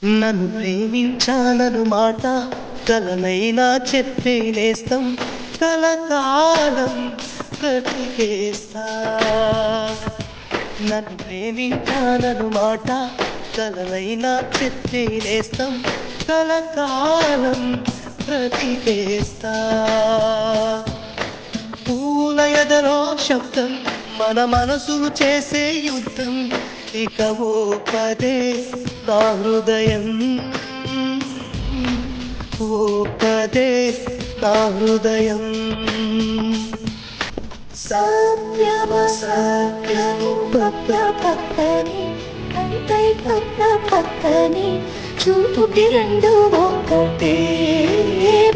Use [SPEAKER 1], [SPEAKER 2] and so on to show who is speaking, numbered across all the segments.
[SPEAKER 1] నన్ను ప్రేమించాలను మాట కలనైనా చెప్పే నేస్తం కలకాలం బ్రతికేస్తా. నన్ను ప్రేమించాలను మాట కలనైనా చెప్పే నేస్తం కలకాలం బ్రతికేస్తా. పూల ఎదరో శబ్దం మన మనసులు చేసే యుద్ధం ఇక ఓ పదే నా హృదయం ఓ పదే నా హృదయం.
[SPEAKER 2] సత్యము సత్యము పక్క పక్కని అంతై పక్క పక్కని చూపుటి రెండు ఒక్కటే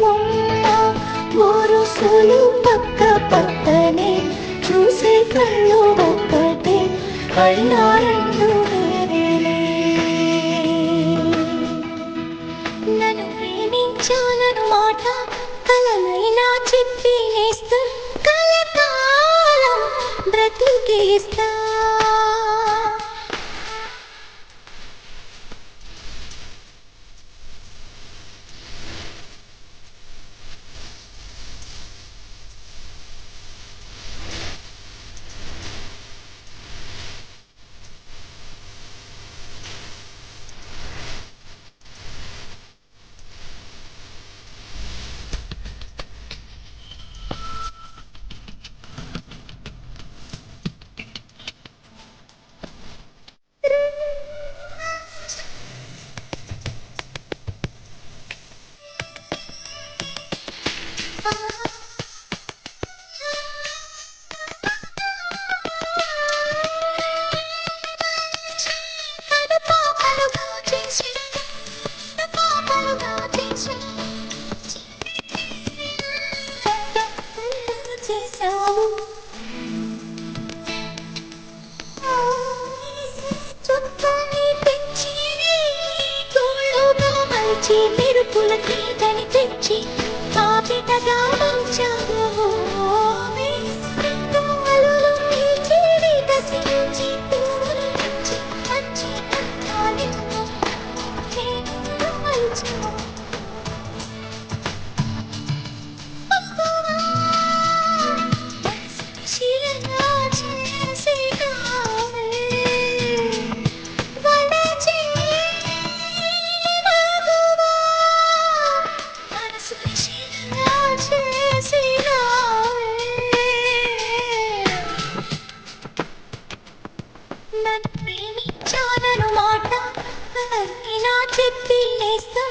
[SPEAKER 2] బొమ్మ వరుసలు పక్క పక్కనే చూసే కళ్ళు ఒక్కటే అయినా రెండు వేరేలే. నన్ను ప్రేమించాలను మాట కలనైనా చెప్పి నేస్తా కలకాలం బ్రతికేస్తా. మెరుపుల తీదని తెచ్చి పాపిటగా ఉంచావు. నన్ను ప్రేమించాలను మాట చెప్పి నేస్తం